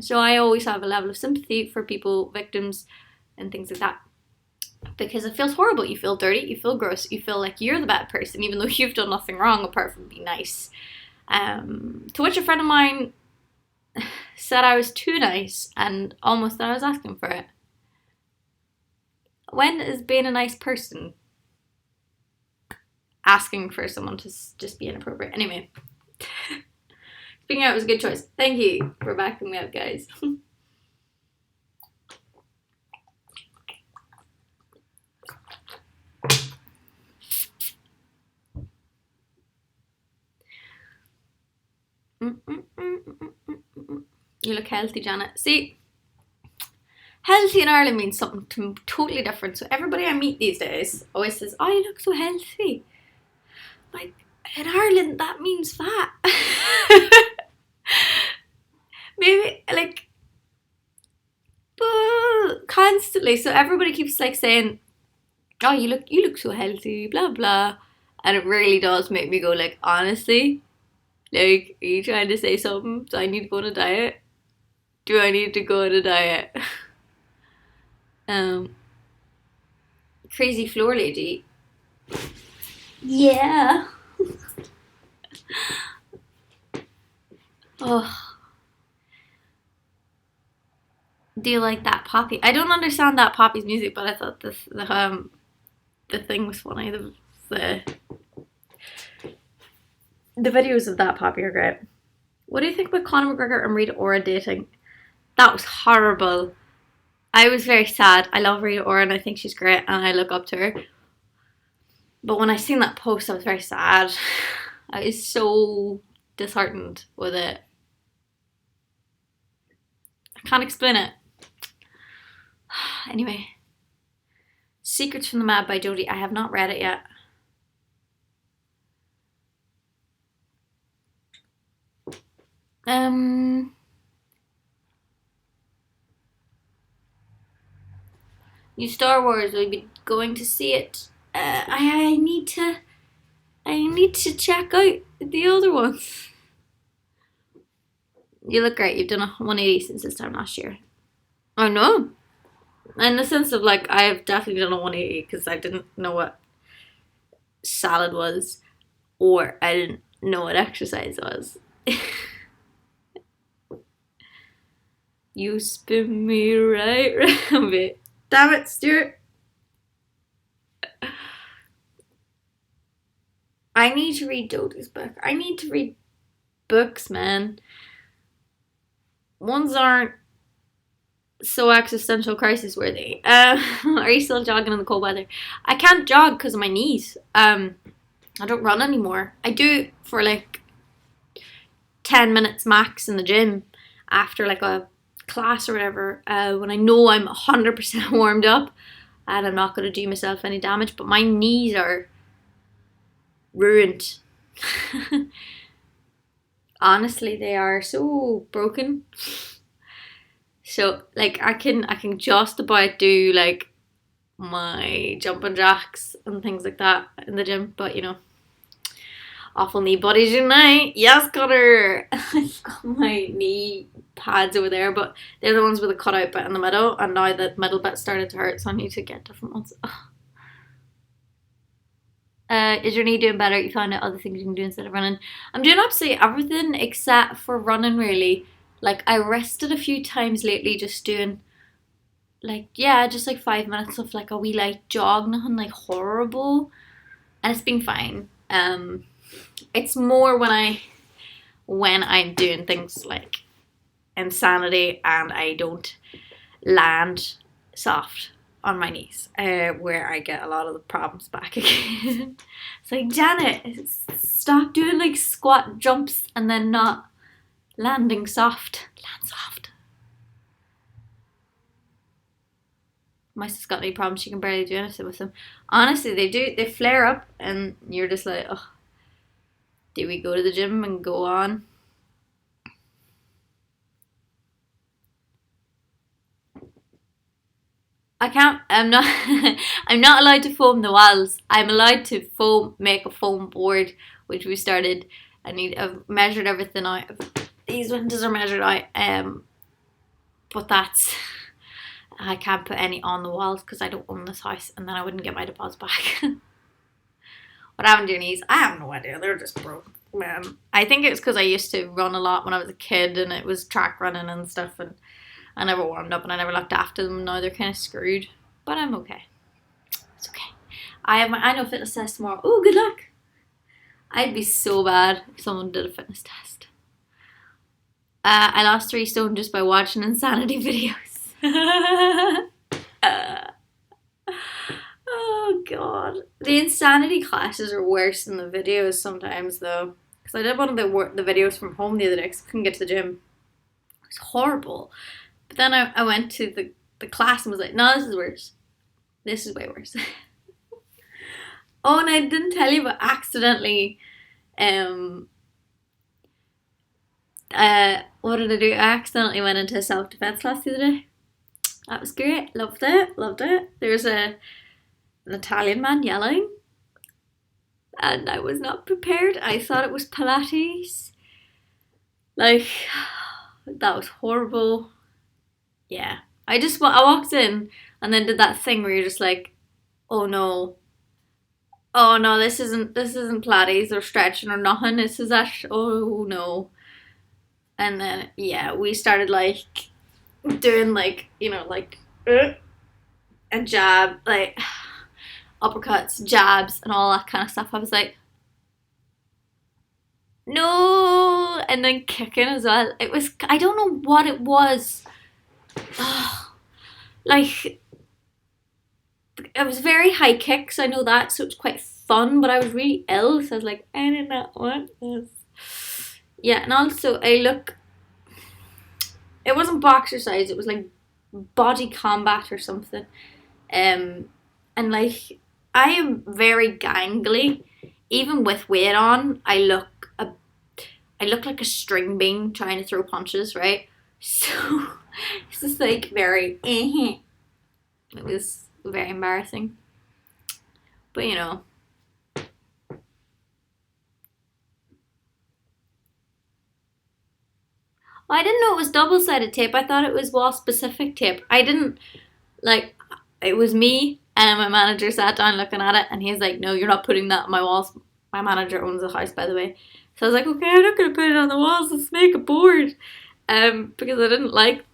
So I always have a level of sympathy for people, victims, and things like that, because it feels horrible. You feel dirty, you feel gross, you feel like you're the bad person, even though you've done nothing wrong apart from be nice. To which a friend of mine said I was too nice and almost that I was asking for it. When is being a nice person asking for someone to just be inappropriate? Anyway, speaking out was a good choice. Thank you for backing me up, guys. You look healthy, Janet. See, healthy in Ireland means something totally different. So everybody I meet these days always says, oh, you look so healthy. Like, in Ireland, that means fat. Maybe, like, constantly. So everybody keeps, like, saying, oh, you look so healthy, blah, blah. And it really does make me go, like, honestly, like, are you trying to say something? Do I need to go on a diet? Do I need to go on a diet? Crazy floor lady. Yeah. Oh. Do you like that Poppy? I don't understand that Poppy's music, but I thought the thing was funny. The videos of that Poppy are great. What do you think about Conor McGregor and Rita Ora dating? That was horrible. I was very sad. I love Rita Ora and I think she's great and I look up to her. But when I seen that post, I was very sad. I was so disheartened with it. I can't explain it. Anyway. Secrets from the Mad by Jodie. I have not read it yet. New Star Wars. We'll be going to see it. I need to check out the other ones. You look great. You've done a 180 since this time last year. I know. In the sense of, like, I have definitely done a 180 because I didn't know what salad was, or I didn't know what exercise was. You spin me right round it. Damn it, Stuart. I need to read Jodie's book. I need to read books, man. Ones aren't so existential crisis worthy. Are you still jogging in the cold weather? I can't jog because of my knees. I don't run anymore. I do for like 10 minutes max in the gym after like a class or whatever, when I know I'm 100% warmed up and I'm not going to do myself any damage, but my knees are ruined. Honestly, they are so broken. So like I can just about do like my jumping jacks and things like that in the gym, but awful knee buddies unite. Yes, Cutter. I've got my knee pads over there, but they're the ones with the cutout bit in the middle, and now the middle bit started to hurt, so I need to get different ones. Is your knee doing better? You found out other things you can do instead of running? I'm doing absolutely everything except for running, really. Like, I rested a few times lately just doing, like, yeah, just like 5 minutes of like a wee light jog, nothing like horrible. And it's been fine. It's more when I'm doing things like insanity and I don't land soft on my knees, where I get a lot of the problems back again. It's like, Janet, stop doing like squat jumps and then not landing soft. Land soft. My sister's got any problems, she can barely do anything with them. Honestly, they flare up and you're just like, oh, do we go to the gym and go on? I can't. I'm not. I'm not allowed to foam the walls. I'm allowed to make a foam board, which we started. I've measured everything out. These windows are measured out. But that's. I can't put any on the walls because I don't own this house, and then I wouldn't get my deposit back. What happened to your knees? I have no idea. They're just broke, man. I think it's because I used to run a lot when I was a kid, and it was track running and stuff, and I never warmed up and I never looked after them. Now they're kind of screwed, but I'm okay. It's okay. I have my annual fitness test tomorrow. Oh, good luck. I'd be so bad if someone did a fitness test. I lost 3 stone just by watching insanity videos. Oh god, the insanity classes are worse than the videos sometimes though. Because I did one of the videos from home the other day because I couldn't get to the gym. It was horrible. But then I went to the class and was like, no, this is worse. This is way worse. Oh, and I didn't tell you, but accidentally, what did I do? I accidentally went into a self-defense class the other day. That was great. Loved it. Loved it. There's an Italian man yelling, and I was not prepared. I thought it was Pilates. Like, that was horrible. Yeah. I walked in and then did that thing where you're just like, oh no. Oh no, this isn't Pilates or stretching or nothing. This is oh no. And then yeah, we started like doing like, like and jab, like uppercuts, jabs and all that kind of stuff. I was like, no, and then kicking as well. It was, I don't know what it was. Like, it was very high kicks, I know that, so it was quite fun, but I was really ill, so I was like, I did not want this. Yeah, and also it wasn't boxercise, it was like body combat or something. And like, I am very gangly. Even with weight on, I look like a string bean trying to throw punches, right? So it's just like very. It was very embarrassing. But I didn't know it was double sided tape. I thought it was wall specific tape. I didn't like. It was me and my manager sat down looking at it, and he's like, "No, you're not putting that on my walls." My manager owns the house, by the way. So I was like, "Okay, I'm not gonna put it on the walls. Let's make a board." Because I didn't like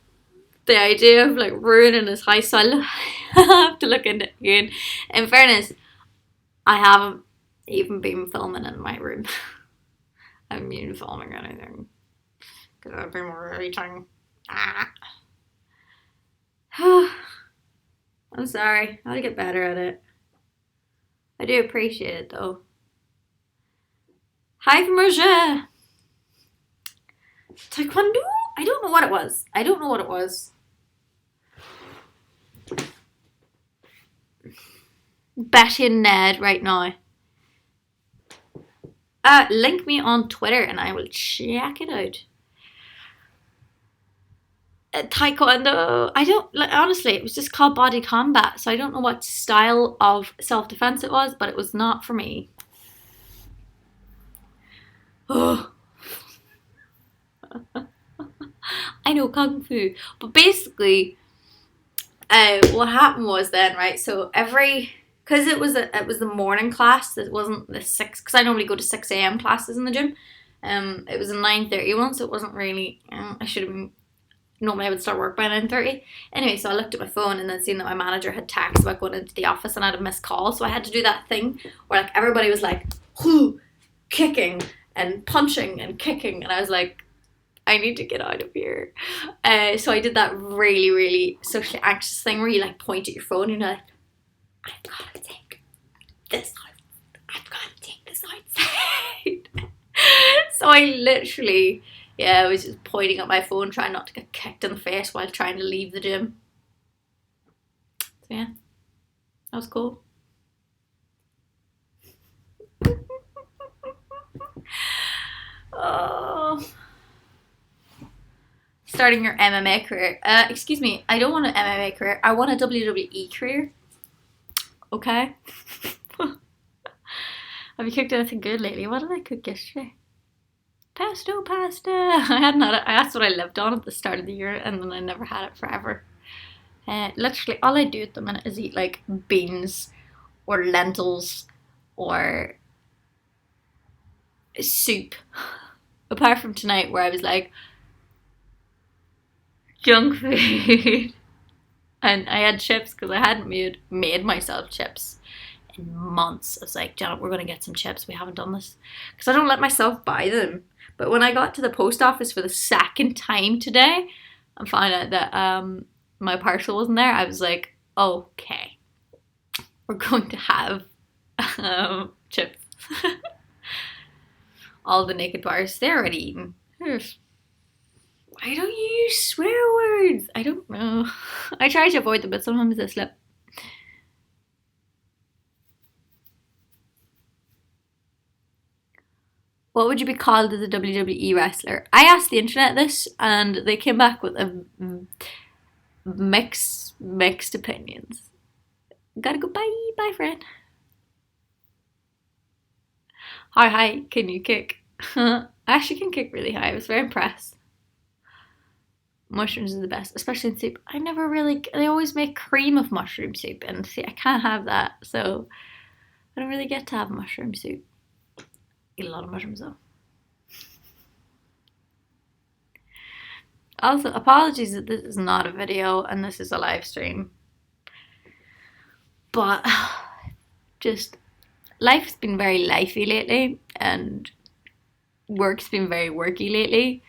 the idea of like ruining his house, so I have to look into it again. In fairness, I haven't even been filming in my room. I haven't been filming anything because I've been writing. I'm sorry. I'll get better at it. I do appreciate it though. Hi from Russia. Taekwondo? I don't know what it was. I don't know what it was. Betty and Ned right now. Link me on Twitter and I will check it out. Taekwondo. I don't like, honestly. It was just called body combat, so I don't know what style of self-defense it was, but it was not for me. Oh, I know kung fu, but basically, what happened was then right. So because it was the morning class. It wasn't the 6 because I normally go to 6 a.m. classes in the gym. It was a 9:30 one, so it wasn't really. I should have been normally I would start work by 9:30. Anyway, so I looked at my phone and then seen that my manager had texted about going into the office and I had a missed call. So I had to do that thing where like everybody was like, whoo, kicking and punching and kicking. And I was like, I need to get out of here. So I did that really, really socially anxious thing where you like point at your phone and you're like, I've got to take this out. I've got to take this outside. So I literally, yeah, I was just pointing at my phone, trying not to get kicked in the face while trying to leave the gym. So yeah, that was cool. Oh, starting your MMA career. Excuse me, I don't want an MMA career. I want a WWE career. Okay. Have you cooked anything good lately? What did I cook yesterday? Pasta. I hadn't had it. That's what I lived on at the start of the year, and then I never had it forever. Literally, all I do at the minute is eat like beans or lentils or soup. Apart from tonight, where I was like, junk food. And I had chips because I hadn't made myself chips in months. I was like, Janet, we're going to get some chips. We haven't done this. Because I don't let myself buy them. But when I got to the post office for the second time today and found out that my parcel wasn't there, I was like, okay, we're going to have chips. All the naked bars, they're already eaten. Why don't you use swear words? I don't know. I try to avoid them, but sometimes they slip. What would you be called as a WWE wrestler? I asked the internet this, and they came back with a mixed opinions. Gotta go. Bye, friend. How high can you kick? I actually can kick really high. I was very impressed. Mushrooms are the best, especially in soup. I never really. They always make cream of mushroom soup, and see, I can't have that, so I don't really get to have mushroom soup. Eat a lot of mushrooms though. Also, apologies that this is not a video and this is a live stream, but just life's been very lifey lately, and work's been very worky lately.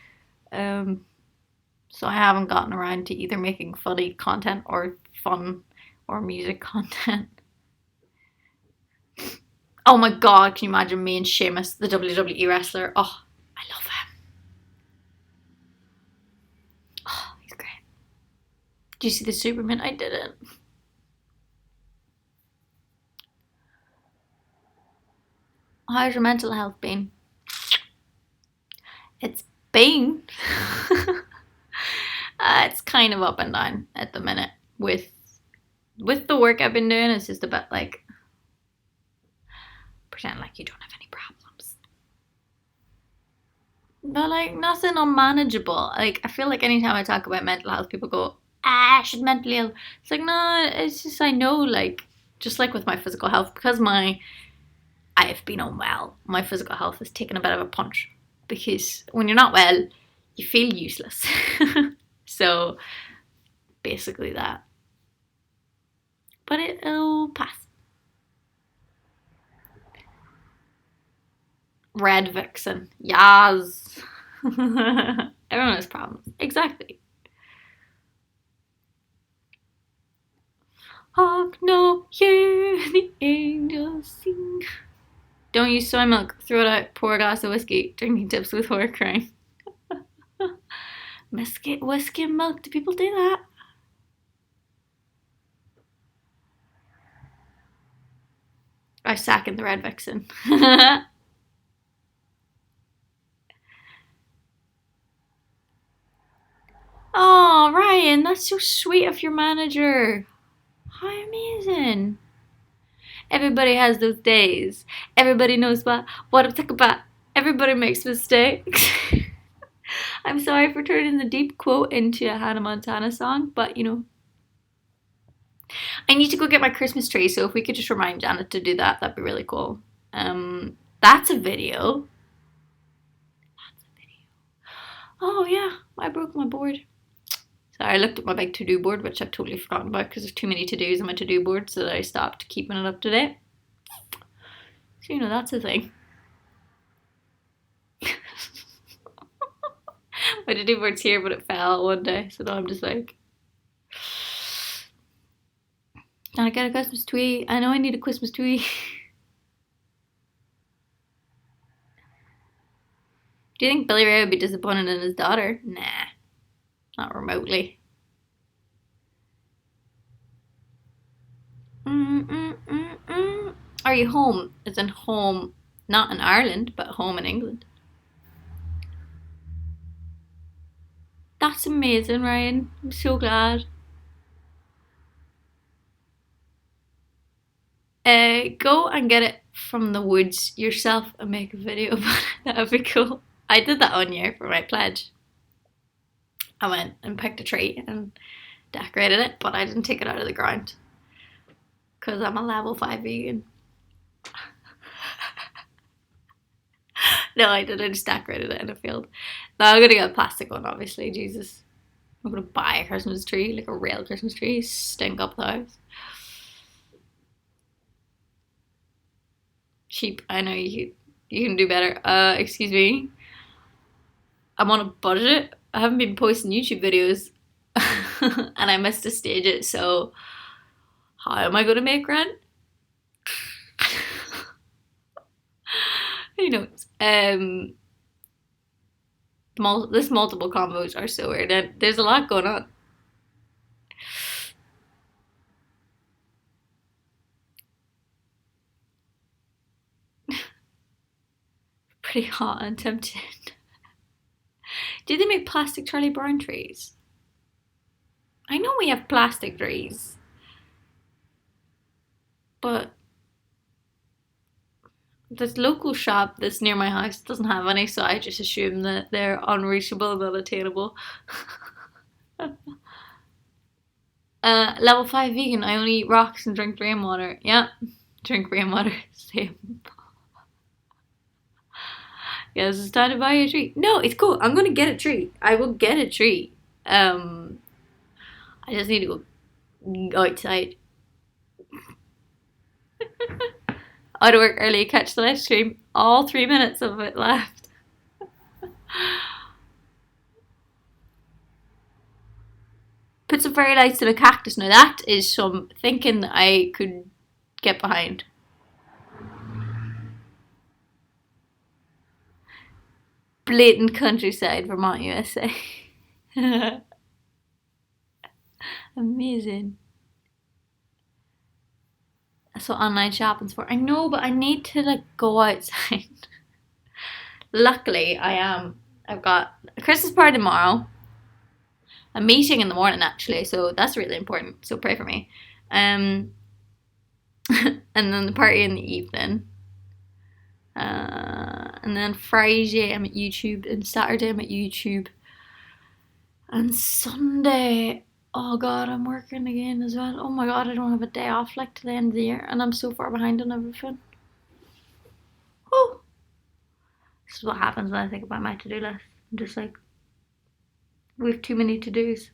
So I haven't gotten around to either making funny content or fun or music content. Oh my god, can you imagine me and Sheamus, the WWE wrestler? Oh, I love him. Oh, he's great. Do you see the Superman? I didn't. How's your mental health been? It's been. It's kind of up and down at the minute with the work I've been doing. It's just a bit like pretend like you don't have any problems, but like nothing unmanageable. Like I feel like anytime I talk about mental health, people go, she's mentally ill. It's like no, it's just I know like just like with my physical health because I have been unwell. My physical health has taken a bit of a punch because when you're not well, you feel useless. So basically that. But it'll pass. Red Vixen. Yas. Everyone has problems. Exactly. Hark, no, hear the angels sing. Don't use soy milk. Throw it out. Pour a glass of whiskey. Drinking tips with horror crying. Whiskey and milk. Do people do that? I second the Red Vixen. Oh, Ryan, that's so sweet of your manager. How amazing. Everybody has those days. Everybody knows what I'm talking about. Everybody makes mistakes. I'm sorry for turning the deep quote into a Hannah Montana song, but I need to go get my Christmas tree, so if we could just remind Janet to do that, that'd be really cool. That's a video. Oh yeah, I broke my board. Sorry, I looked at my big to-do board, which I've totally forgotten about because there's too many to-dos on my to-do board, so that I stopped keeping it up to date. So that's a thing. My to-do board's here, but it fell one day, so now I'm just like, can I get a Christmas tree? I know I need a Christmas tree. Do you think Billy Ray would be disappointed in his daughter? Nah, not remotely. Are you home? As in home, not in Ireland, but home in England. That's amazing, Ryan. I'm so glad. Go and get it from the woods yourself and make a video about it. That would be cool. I did that on year for my pledge. I went and picked a tree and decorated it, but I didn't take it out of the ground because I'm a level 5 vegan. No, I didn't. I just decorated it in a field. Now I'm gonna get a plastic one, obviously. Jesus, I'm gonna buy a Christmas tree, like a real Christmas tree, stink up the house. Cheap. I know you can do better. Excuse me. I'm on a budget. I haven't been posting YouTube videos, and I missed to stage it. So how am I gonna make rent? Who knows? This multiple combos are so weird, and there's a lot going on. Pretty hot and tempted. Do they make plastic Charlie Brown trees? I know we have plastic trees, but this local shop that's near my house doesn't have any, so I just assume that they're unreachable and unattainable. Level 5 vegan. I only eat rocks and drink rainwater. Yeah, drink rainwater. Same. Yeah, this is time to buy a tree. No, it's cool. I'm gonna get a tree. I will get a tree. I just need to go outside. Out of work early, catch the live stream. All 3 minutes of it left. Put some fairy lights in a cactus. Now that is some thinking I could get behind. Blatant countryside, Vermont, USA. Amazing. That's what online shopping's for. I know, but I need to go outside. Luckily, I am. I've got a Christmas party tomorrow. A meeting in the morning, actually, so that's really important. So pray for me. And then the party in the evening. And then Friday I'm at YouTube, and Saturday I'm at YouTube. And Sunday, oh god, I'm working again as well. Oh my god, I don't have a day off to the end of the year, and I'm so far behind on everything. Oh, this is what happens when I think about my to-do list. I'm just like, we have too many to-dos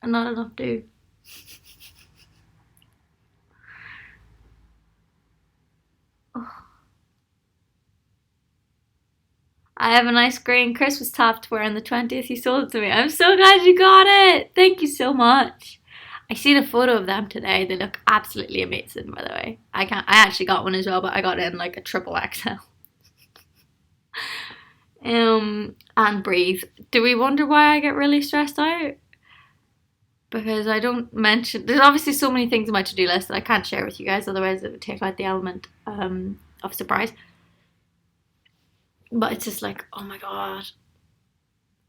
and not enough do. Oh. I have a nice green Christmas top to wear on the 20th. You sold it to me. I'm so glad you got it. Thank you so much. I seen a photo of them today. They look absolutely amazing, by the way. I actually got one as well, but I got it in like a triple XL. And breathe. Do we wonder why I get really stressed out? Because I don't mention. There's obviously so many things on my to-do list that I can't share with you guys. Otherwise, it would take out the element of surprise. But it's just like, oh my god,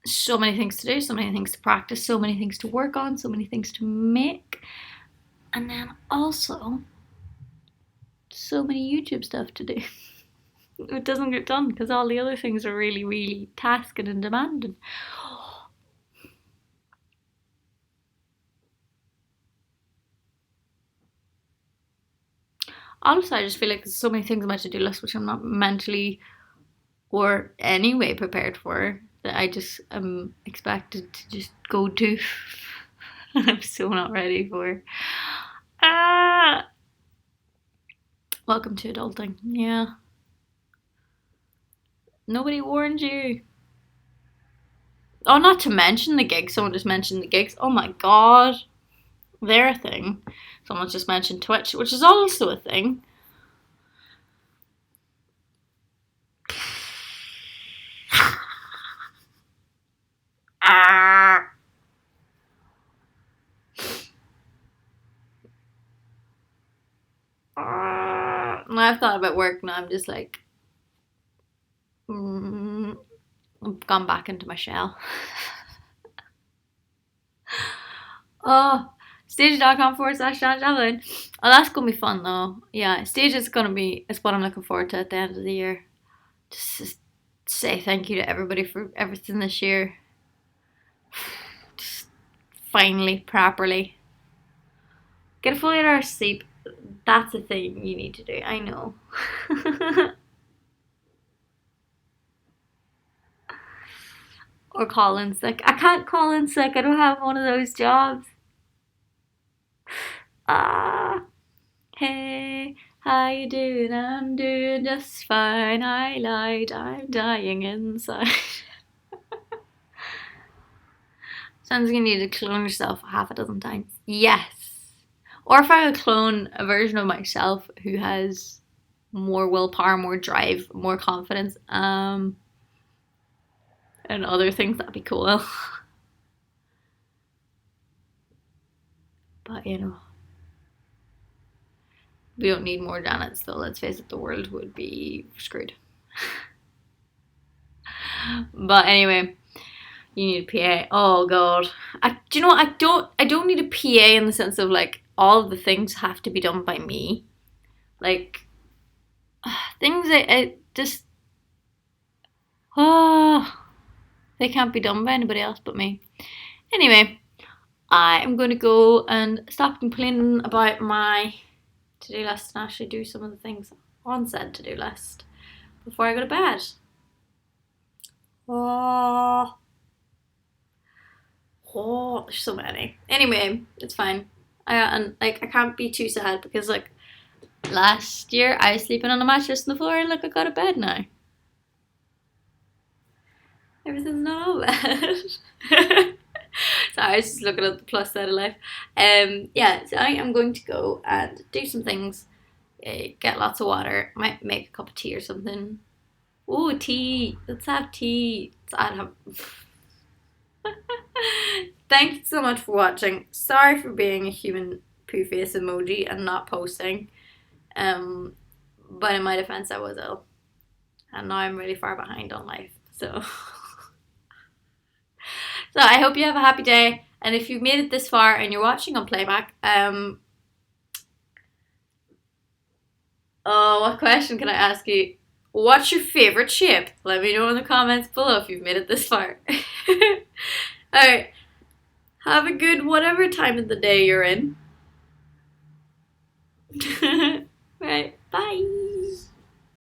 so many things to do, so many things to practice, so many things to work on, so many things to make, and then also so many YouTube stuff to do. It doesn't get done because all the other things are really, really tasking and demanding. Honestly, I just feel like there's so many things on my to-do list which I'm not mentally or anyway prepared for, that I just am expected to just go do. I'm so not ready for. Ah! Welcome to adulting. Yeah. Nobody warned you. Oh, not to mention the gigs. Someone just mentioned the gigs. Oh my god. They're a thing. Someone just mentioned Twitch, which is also a thing. Ah. I've thought about work now. I'm just like, I've gone back into my shell. Oh, stage.com/Javelin. Oh, that's gonna be fun though. Yeah, stage is gonna be, it's what I'm looking forward to at the end of the year. Just say thank you to everybody for everything this year. Just finally, properly. Get a full 8 hours sleep. That's a thing you need to do. I know. Or call in sick. I can't call in sick. I don't have one of those jobs. Ah, hey, how you doing? I'm doing just fine. I lied. I'm dying inside. Sounds like you need to clone yourself half a dozen times. Yes. Or if I could clone a version of myself who has more willpower, more drive, more confidence, and other things, that'd be cool. But you know, we don't need more Janets though, let's face it, the world would be screwed. But anyway, you need a PA. Oh god. Do you know what? I don't need a PA in the sense of like all of the things have to be done by me. Like things I just they can't be done by anybody else but me. Anyway, I am going to go and stop complaining about my to-do list and actually do some of the things on said to-do list before I go to bed. Oh, there's so many. Anyway, it's fine. I can't be too sad because like last year I was sleeping on a mattress on the floor and look, I got a bed now. Everything's not all bad. Sorry, I was just looking at the plus side of life. Yeah, so I am going to go and do some things. Get lots of water. Might make a cup of tea or something. Oh, tea. Let's have tea. I'd have. Thank you so much for watching. Sorry for being a human poo face emoji and not posting. But in my defense, I was ill, and now I'm really far behind on life. So, so I hope you have a happy day. And if you've made it this far and you're watching on playback, oh, what question can I ask you? What's your favorite shape? Let me know in the comments below if you've made it this far. Alright. Have a good whatever time of the day you're in. Right. Bye.